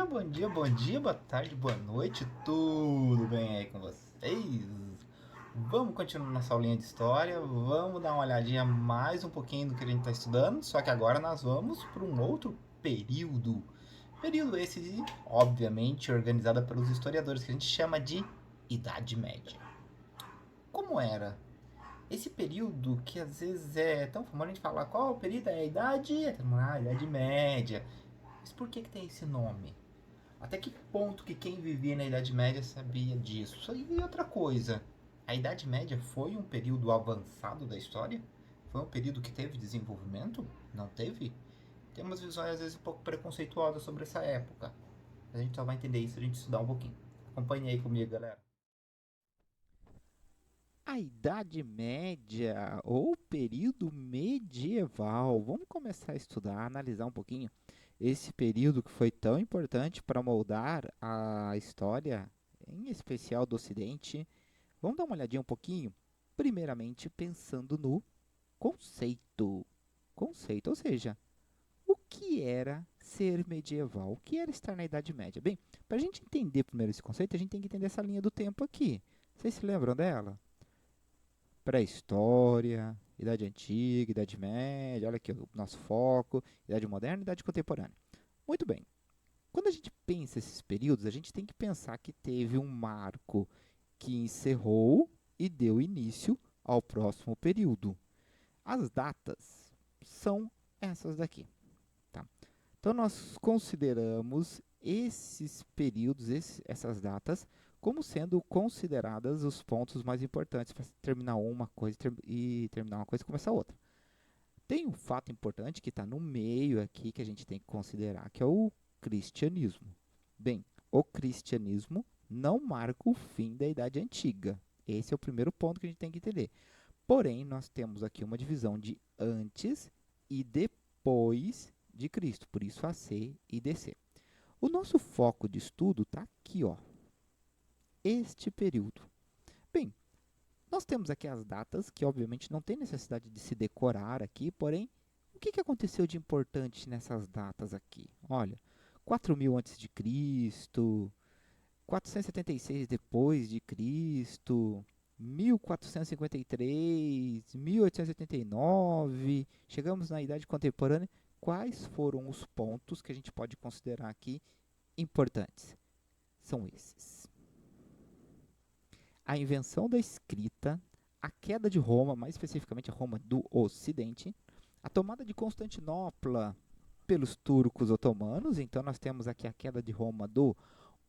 bom dia, boa tarde, boa noite, tudo bem aí com vocês? Vamos continuar nossa aulinha de história, vamos dar uma olhadinha mais um pouquinho do que a gente está estudando, só que agora nós vamos para um outro período. Período esse, obviamente, organizado pelos historiadores, que a gente chama de Idade Média. Como era esse período que às vezes é tão famoso a gente falar qual o período é a Idade, Idade Média. Mas por que tem esse nome? Até que ponto que quem vivia na Idade Média sabia disso? E outra coisa, a Idade Média foi um período avançado da história? Foi um período que teve desenvolvimento? Não teve? Tem umas visões às vezes um pouco preconceituosas sobre essa época. A gente só vai entender isso se a gente estudar um pouquinho. Acompanhe aí comigo, galera. A Idade Média ou período medieval. Vamos começar a estudar, analisar um pouquinho esse período que foi tão importante para moldar a história, em especial do Ocidente. Vamos dar uma olhadinha um pouquinho, primeiramente pensando no conceito. Conceito, ou seja, o que era ser medieval? O que era estar na Idade Média? Bem, para a gente entender primeiro esse conceito, a gente tem que entender essa linha do tempo aqui. Vocês se lembram dela? Pré-história, Idade Antiga, Idade Média, olha aqui o nosso foco, Idade Moderna e Idade Contemporânea. Muito bem, quando a gente pensa esses períodos, a gente tem que pensar que teve um marco que encerrou e deu início ao próximo período. As datas são essas daqui. Tá? Então, nós consideramos esses períodos, essas datas, como sendo consideradas os pontos mais importantes para terminar uma coisa e terminar uma coisa e começar outra. Tem um fato importante que está no meio aqui que a gente tem que considerar, que é o cristianismo. Bem, o cristianismo não marca o fim da Idade Antiga. Esse é o primeiro ponto que a gente tem que entender. Porém, nós temos aqui uma divisão de antes e depois de Cristo, por isso AC e DC. O nosso foco de estudo está aqui, ó, este período. Bem, nós temos aqui as datas, que obviamente não tem necessidade de se decorar aqui, porém, o que aconteceu de importante nessas datas aqui? Olha, 4000 antes de Cristo, 476 depois de Cristo, 1453, 1889, chegamos na Idade Contemporânea. Quais foram os pontos que a gente pode considerar aqui importantes? São esses: a invenção da escrita, a queda de Roma, mais especificamente a Roma do Ocidente, a tomada de Constantinopla pelos turcos otomanos, então nós temos aqui a queda de Roma do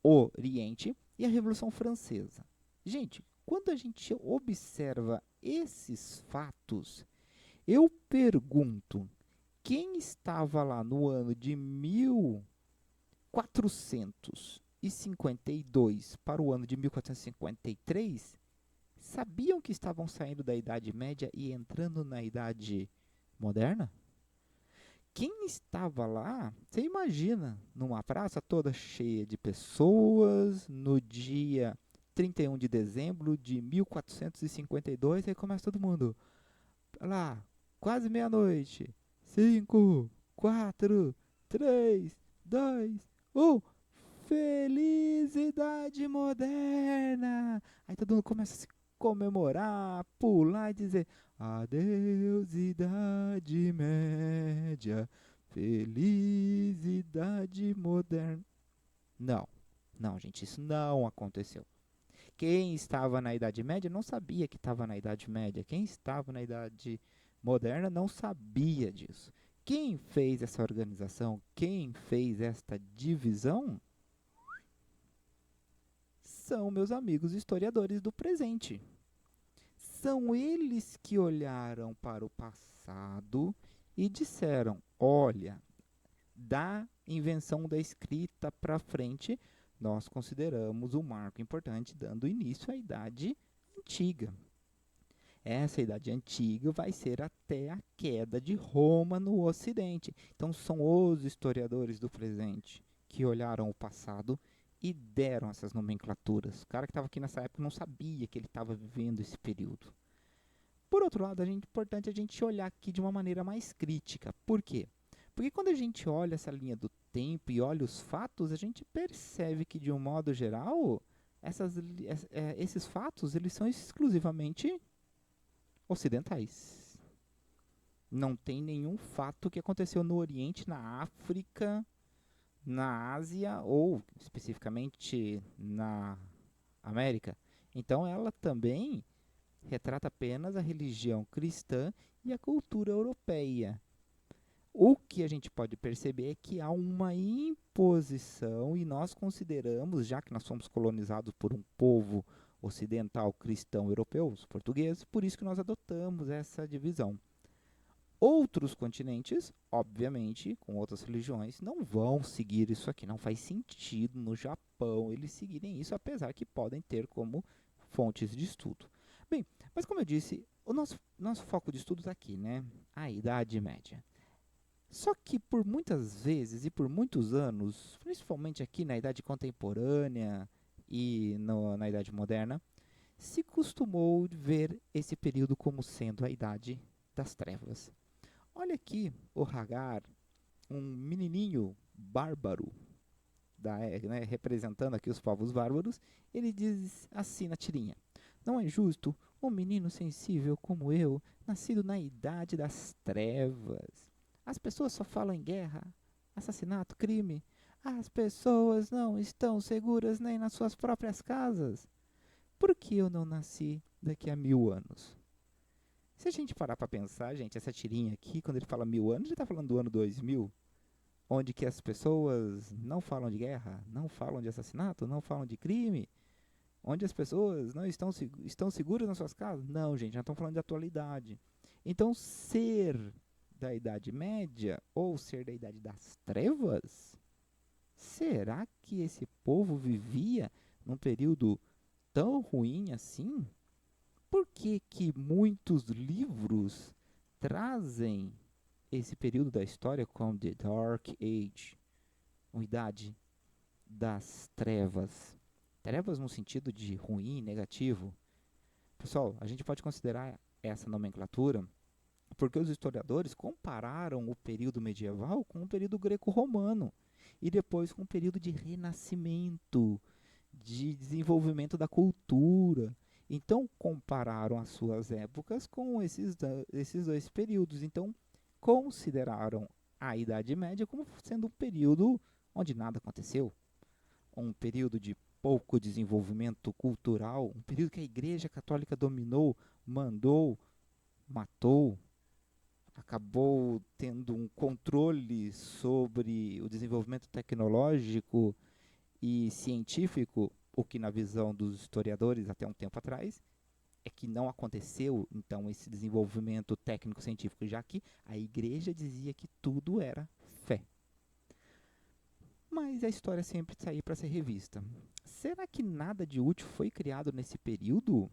Oriente, e a Revolução Francesa. Gente, quando a gente observa esses fatos, eu pergunto, quem estava lá no ano de 1452 para o ano de 1453 sabiam que estavam saindo da Idade Média e entrando na Idade Moderna? Quem estava lá, você imagina, numa praça toda cheia de pessoas, no dia 31 de dezembro de 1452, aí começa todo mundo lá, quase meia-noite. 5, 4, 3, 2, 1. Felicidade moderna! Aí todo mundo começa a se comemorar, pular e dizer: Adeus, Idade Média, felicidade moderna. Não, não, gente, isso não aconteceu. Quem estava na Idade Média não sabia que estava na Idade Média. Quem estava na Idade Moderna não sabia disso. Quem fez essa organização, quem fez esta divisão, são meus amigos historiadores do presente. São eles que olharam para o passado e disseram: olha, da invenção da escrita para frente, nós consideramos um marco importante, dando início à Idade Antiga. Essa Idade Antiga vai ser até a queda de Roma no Ocidente. Então, são os historiadores do presente que olharam o passado e deram essas nomenclaturas. O cara que estava aqui nessa época não sabia que ele estava vivendo esse período. Por outro lado, é importante a gente olhar aqui de uma maneira mais crítica. Por quê? Porque quando a gente olha essa linha do tempo e olha os fatos, a gente percebe que, de um modo geral, esses fatos eles são exclusivamente ocidentais. Não tem nenhum fato que aconteceu no Oriente, na África, na Ásia ou especificamente na América. Então ela também retrata apenas a religião cristã e a cultura europeia. O que a gente pode perceber é que há uma imposição, e nós consideramos, já que nós somos colonizados por um povo ocidental cristão europeu, os portugueses, por isso que nós adotamos essa divisão. Outros continentes, obviamente, com outras religiões, não vão seguir isso aqui. Não faz sentido no Japão eles seguirem isso, apesar que podem ter como fontes de estudo. Bem, mas como eu disse, o nosso foco de estudo está aqui, né? A Idade Média. Só que por muitas vezes e por muitos anos, principalmente aqui na Idade Contemporânea e na Idade Moderna, se costumou ver esse período como sendo a Idade das Trevas. Olha aqui o Hagar, um menininho bárbaro, né, representando aqui os povos bárbaros. Ele diz assim na tirinha: não é justo um menino sensível como eu, nascido na idade das trevas. As pessoas só falam em guerra, assassinato, crime. As pessoas não estão seguras nem nas suas próprias casas. Por que eu não nasci daqui a 1000 anos? Se a gente parar para pensar, gente, essa tirinha aqui, quando ele fala 1000 anos, ele está falando do ano 2000, onde que as pessoas não falam de guerra, não falam de assassinato, não falam de crime, onde as pessoas não estão seguras nas suas casas. Não, gente, nós estamos falando de atualidade. Então, ser da Idade Média ou ser da Idade das Trevas, será que esse povo vivia num período tão ruim assim? Por que que muitos livros trazem esse período da história como The Dark Age, uma idade das trevas? Trevas no sentido de ruim, negativo. Pessoal, a gente pode considerar essa nomenclatura porque os historiadores compararam o período medieval com o período greco-romano e depois com o período de renascimento, de desenvolvimento da cultura. Então, compararam as suas épocas com esses dois períodos. Então, consideraram a Idade Média como sendo um período onde nada aconteceu, um período de pouco desenvolvimento cultural, um período que a Igreja Católica dominou, mandou, matou, acabou tendo um controle sobre o desenvolvimento tecnológico e científico, o que na visão dos historiadores até um tempo atrás é que não aconteceu então esse desenvolvimento técnico-científico, já que a igreja dizia que tudo era fé. Mas a história sempre está aí para ser revista. Será que nada de útil foi criado nesse período?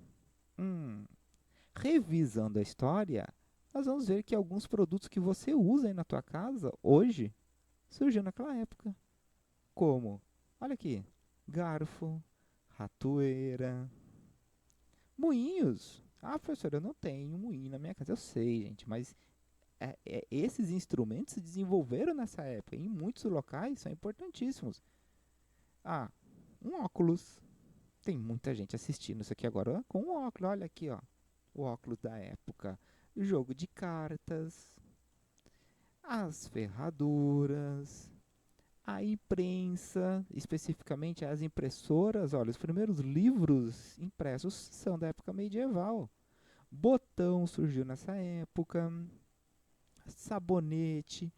Revisando a história, nós vamos ver que alguns produtos que você usa aí na tua casa hoje surgiu naquela época. Como? Olha aqui, garfo, ratoeira, moinhos. Ah, professor, eu não tenho moinho na minha casa. Eu sei, gente, mas esses instrumentos se desenvolveram nessa época. Em muitos locais são importantíssimos. Ah, um óculos. Tem muita gente assistindo isso aqui agora com um óculos. Olha aqui, ó, o óculos da época. Jogo de cartas, as ferraduras, a imprensa, especificamente as impressoras. Olha, os primeiros livros impressos são da época medieval. Botão surgiu nessa época, sabonete,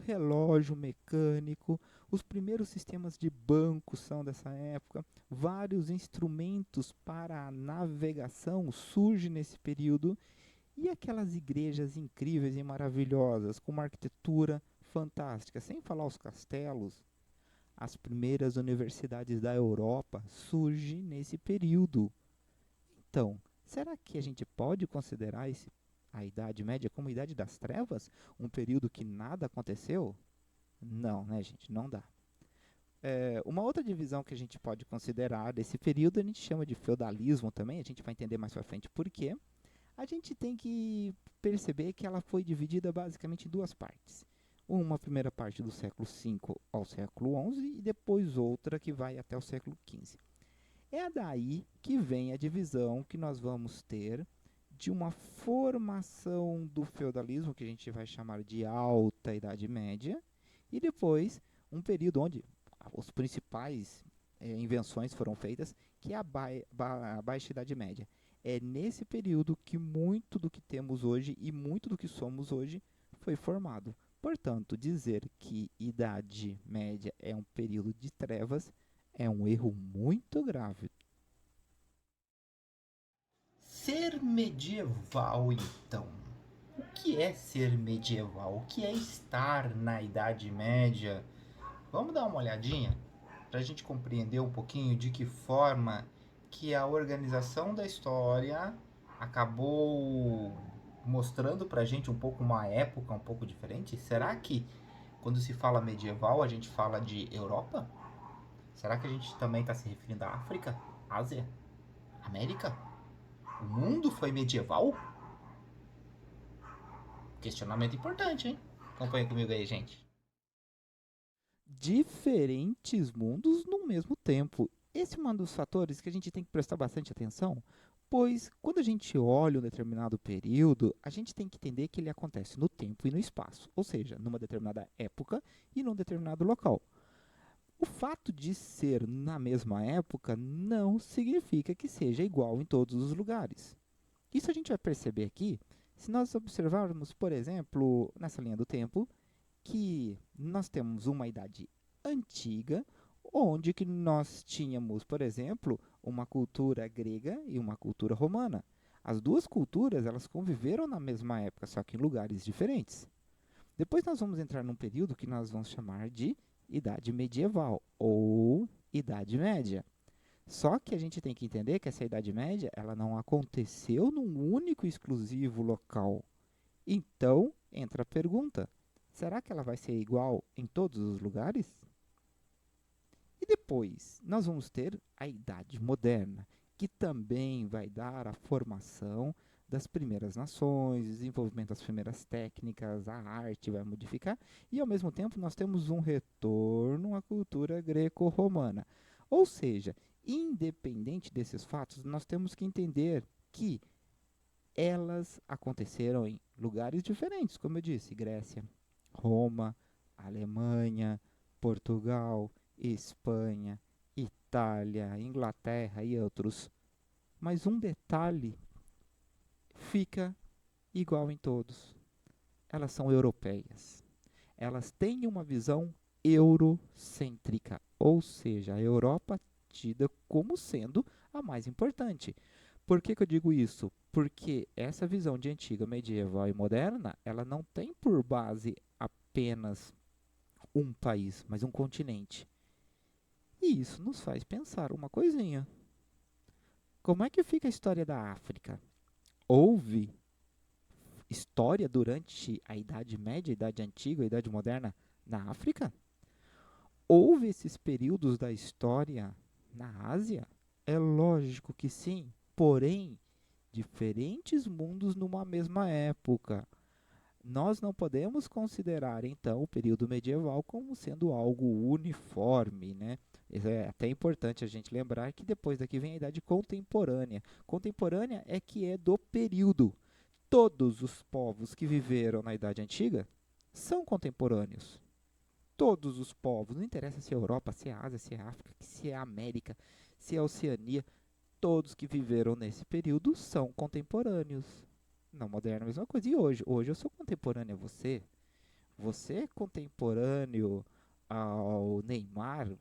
relógio mecânico, os primeiros sistemas de banco são dessa época, vários instrumentos para a navegação surgem nesse período, e aquelas igrejas incríveis e maravilhosas, com uma arquitetura fantástica, sem falar os castelos. As primeiras universidades da Europa surgem nesse período. Então, será que a gente pode considerar a Idade Média como a Idade das Trevas? Um período que nada aconteceu? Não, né, gente? Não dá. Uma outra divisão que a gente pode considerar desse período a gente chama de feudalismo também. A gente vai entender mais para frente por quê. A gente tem que perceber que ela foi dividida basicamente em duas partes. uma primeira parte do século V ao século XI e depois outra que vai até o século XV. É daí que vem a divisão que nós vamos ter de uma formação do feudalismo, que a gente vai chamar de Alta Idade Média, e depois um período onde os principais invenções foram feitas, que é a Baixa Idade Média. É nesse período que muito do que temos hoje e muito do que somos hoje foi formado. Portanto, dizer que Idade Média é um período de trevas é um erro muito grave. Ser medieval, então. O que é ser medieval? O que é estar na Idade Média? Vamos dar uma olhadinha para a gente compreender um pouquinho de que forma que a organização da história acabou mostrando para a gente um pouco uma época um pouco diferente? Será que quando se fala medieval a gente fala de Europa? Será que a gente também está se referindo à África, Ásia, América? O mundo foi medieval? Questionamento importante, hein? Acompanha comigo aí, gente. Diferentes mundos no mesmo tempo. Esse é um dos fatores que a gente tem que prestar bastante atenção, pois quando a gente olha um determinado período, a gente tem que entender que ele acontece no tempo e no espaço, ou seja, numa determinada época e num determinado local. O fato de ser na mesma época não significa que seja igual em todos os lugares. Isso a gente vai perceber aqui se nós observarmos, por exemplo, nessa linha do tempo, que nós temos uma idade antiga, onde que nós tínhamos, por exemplo, uma cultura grega e uma cultura romana. As duas culturas, elas conviveram na mesma época, só que em lugares diferentes. Depois nós vamos entrar num período que nós vamos chamar de Idade Medieval ou Idade Média. Só que a gente tem que entender que essa Idade Média, ela não aconteceu num único e exclusivo local. Então, entra a pergunta: será que ela vai ser igual em todos os lugares? E depois, nós vamos ter a Idade Moderna, que também vai dar a formação das primeiras nações, desenvolvimento das primeiras técnicas, a arte vai modificar, e ao mesmo tempo nós temos um retorno à cultura greco-romana. Ou seja, independente desses fatos, nós temos que entender que elas aconteceram em lugares diferentes, como eu disse, Grécia, Roma, Alemanha, Portugal, Espanha, Itália, Inglaterra e outros. Mas um detalhe fica igual em todos. Elas são europeias. Elas têm uma visão eurocêntrica, ou seja, a Europa tida como sendo a mais importante. Por que eu digo isso? Porque essa visão de antiga, medieval e moderna, ela não tem por base apenas um país, mas um continente. E isso nos faz pensar uma coisinha. Como é que fica a história da África? Houve história durante a Idade Média, a Idade Antiga, a Idade Moderna na África? Houve esses períodos da história na Ásia? É lógico que sim, porém, diferentes mundos numa mesma época. Nós não podemos considerar, então, o período medieval como sendo algo uniforme, né? É até importante a gente lembrar que depois daqui vem a idade contemporânea. Contemporânea é que é do período. Todos os povos que viveram na Idade Antiga são contemporâneos. Todos os povos, não interessa se é Europa, se é Ásia, se é África, se é América, se é Oceania, todos que viveram nesse período são contemporâneos. Na moderna, a mesma coisa. E hoje? Hoje eu sou contemporâneo a você. Você é contemporâneo ao Neymar.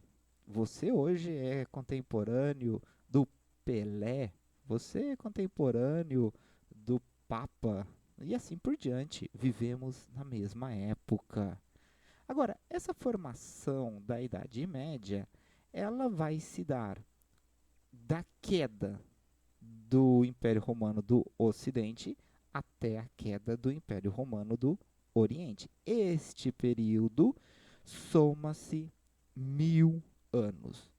Você hoje é contemporâneo do Pelé. Você é contemporâneo do Papa. E assim por diante. Vivemos na mesma época. Agora, essa formação da Idade Média, ela vai se dar da queda do Império Romano do Ocidente até a queda do Império Romano do Oriente. Este período soma-se 1000 anos.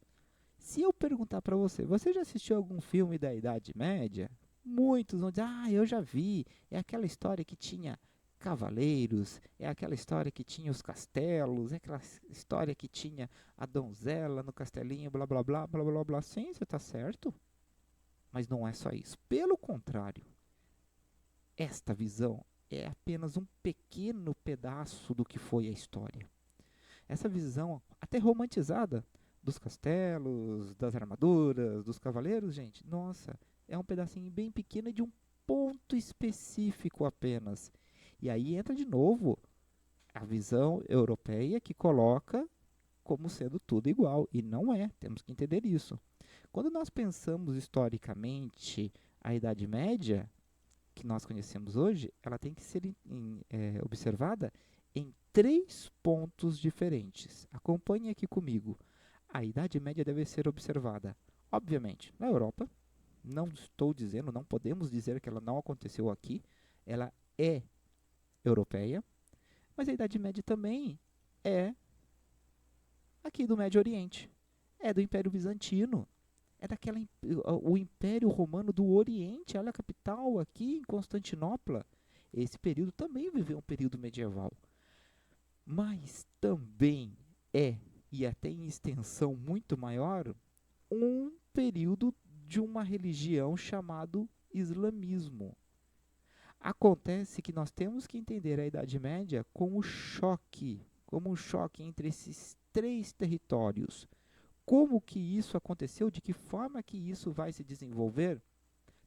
Se eu perguntar para você, você já assistiu algum filme da Idade Média? Muitos vão dizer, eu já vi. É aquela história que tinha cavaleiros, é aquela história que tinha os castelos, é aquela história que tinha a donzela no castelinho, blá blá blá, blá blá blá. Sim, você está certo, mas não é só isso. Pelo contrário, esta visão é apenas um pequeno pedaço do que foi a história. Essa visão, até romantizada, dos castelos, das armaduras, dos cavaleiros, gente, nossa, é um pedacinho bem pequeno de um ponto específico apenas. E aí entra de novo a visão europeia que coloca como sendo tudo igual, e não é, temos que entender isso. Quando nós pensamos historicamente a Idade Média, que nós conhecemos hoje, ela tem que ser observada em três pontos diferentes. Acompanhe aqui comigo. A Idade Média deve ser observada, obviamente, na Europa. Não estou dizendo, não podemos dizer que ela não aconteceu aqui. Ela é europeia, mas a Idade Média também é aqui do Médio Oriente. É do Império Bizantino. É o Império Romano do Oriente, olha a capital aqui em Constantinopla. Esse período também viveu um período medieval. Mas também é, e até em extensão muito maior, um período de uma religião chamado islamismo. Acontece que nós temos que entender a Idade Média como um choque entre esses três territórios. Como que isso aconteceu? De que forma que isso vai se desenvolver?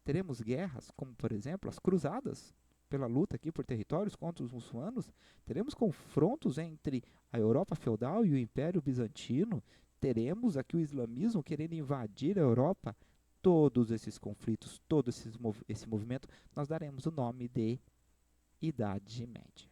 Teremos guerras, como por exemplo as cruzadas, pela luta aqui por territórios contra os muçulmanos. Teremos confrontos entre a Europa feudal e o Império Bizantino. Teremos aqui o islamismo querendo invadir a Europa. Todos esses conflitos, esse movimento, nós daremos o nome de Idade Média.